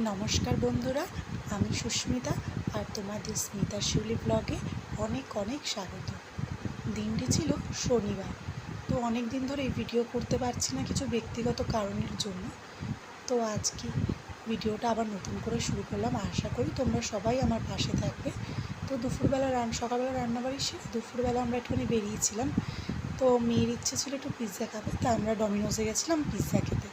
নমস্কার বন্ধুরা, আমি সুস্মিতা আর তোমাদের স্মিতা শিউলি ব্লগে অনেক অনেক স্বাগত। দিনটি ছিল শনিবার, তো অনেক দিন ধরে ভিডিও করতে পারছি না কিছু ব্যক্তিগত কারণের জন্য। তো আজকে ভিডিওটা আবার নতুন করে শুরু করলাম। আশা করি তোমরা সবাই আমার পাশে থাকবে। তো সকালবেলা রান্নাবাড়ি সেরে দুপুরবেলা আমরা একটুখানি বেরিয়েছিলাম। তো মেয়ের ইচ্ছে ছিল একটু পিৎজা খাবে, তা আমরা ডমিনোজে গেছিলাম পিৎজা খেতে।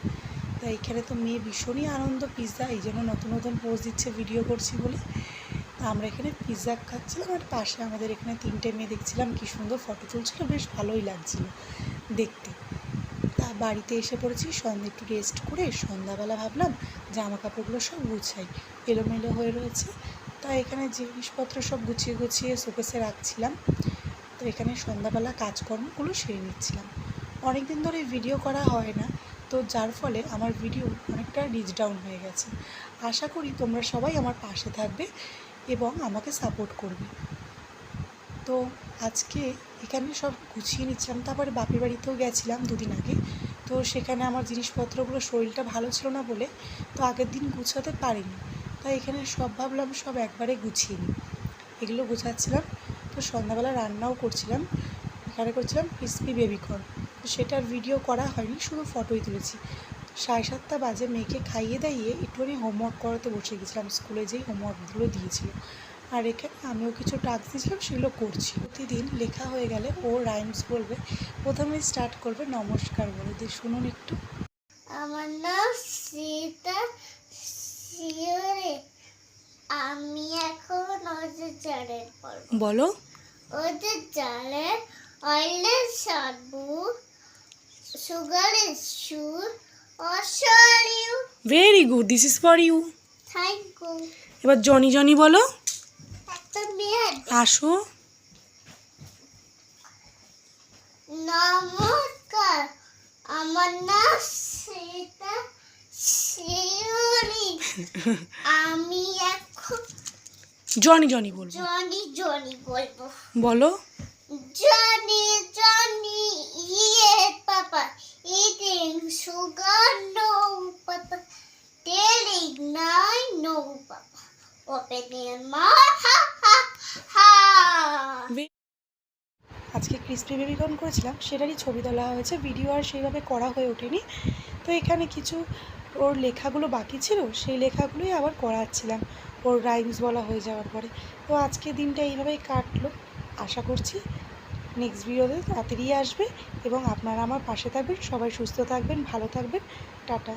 তা এখানে তো মেয়ে ভীষণই আনন্দ, পিৎজা এই জন্য নতুন নতুন পোজ দিচ্ছে ভিডিও করছি বলে। তা আমরা এখানে পিৎজা খাচ্ছিলাম আর পাশে আমাদের এখানে 3টে মেয়ে দেখছিলাম কী সুন্দর ফটো তুলছিল, বেশ ভালোই লাগছিল দেখতে। তা বাড়িতে এসে পড়েছি, সন্ধ্যে একটু রেস্ট করে সন্ধ্যাবেলা ভাবলাম জামা কাপড়গুলো সব গুছাই, এলোমেলো হয়ে রয়েছে। তা এখানে জিনিসপত্র সব গুছিয়ে গুছিয়ে শোকেসে রাখছিলাম। তো এখানে সন্ধ্যাবেলা কাজকর্মগুলো সেরে নিচ্ছিলাম। অনেক দিন ধরে ভিডিও করা হয় না, তো যার ফলে আমার ভিডিও অনেকটা রিচ ডাউন হয়ে গেছে। আশা করি তোমরা সবাই আমার পাশে থাকবে এবং আমাকে সাপোর্ট করবে। তো আজকে এখানে সব গুছিয়ে নিচ্ছিলাম। তারপরে বাপের বাড়িতেও গেছিলাম দুদিন আগে, তো সেখানে আমার জিনিসপত্রগুলো শরীরটা ভালো ছিল না বলে তো আগের দিন গুছাতে পারিনি। তাই এখানে সব ভাবলাম সব একবারে গুছিয়ে নিই, এগুলো গুছাচ্ছিলাম। তো সন্ধ্যাবেলা রান্নাও করছিলাম, এখানে করছিলাম ক্রিসপি বেবিকর্ন। তো সেটার ভিডিও করা হয়নি, শুধু ফটোই তুলেছি। 7:30 বাজে মেয়েকে খাইয়ে দাইয়ে একটুখানি হোমওয়ার্ক করাতে বসে গেছিলাম, স্কুলে যেই হোমওয়ার্কগুলো দিয়েছিল। আর এখানে আমিও কিছু টাস্ক দিয়েছিলাম, সেগুলো করছি। প্রতিদিন লেখা হয়ে গেলে ও রাইমস বলবে, প্রথমে স্টার্ট করবে নমস্কার বলে দিয়ে। শুনুন একটু। আমার নাম সীতা শিউলি। আমি এখন ওদের জালের পড়ব। বলো। ওদের জালের অয়েলের সাবু, সুগার ইজ সুর, অসর you. Very good, this is for you. Thank you. এবার জনি জনি বলো। একটা মেয়ে আসো। নমস্কার, আমার নাম সীতা শিউলি। আমি এখন জনি জনি বলবো। জনি জনি বলবো। বলো। Johnny, Johnny, yeah, Papa, eating sugar, no, Papa, telling nine, no, Papa, opening my ha, ha, ha. আজকে ক্রিসপি বেবিকর্ন করেছিলাম, সেটারই ছবি তোলা হয়েছে, ভিডিও আর সেইভাবে করা হয়ে ওঠেনি। তো এখানে কিছু ওর লেখাগুলো বাকি ছিল, সেই লেখাগুলোই আবার করাচ্ছিলাম ওর রাইমস বলা হয়ে যাওয়ার পরে। তো আজকে দিনটা এইভাবেই কাটলো। আশা করছি নেক্সট ভিডিওতে তাড়াতাড়ি আসবে এবং আপনারা আমার পাশে থাকবেন। সবাই সুস্থ থাকবেন, ভালো থাকবেন। টাটা।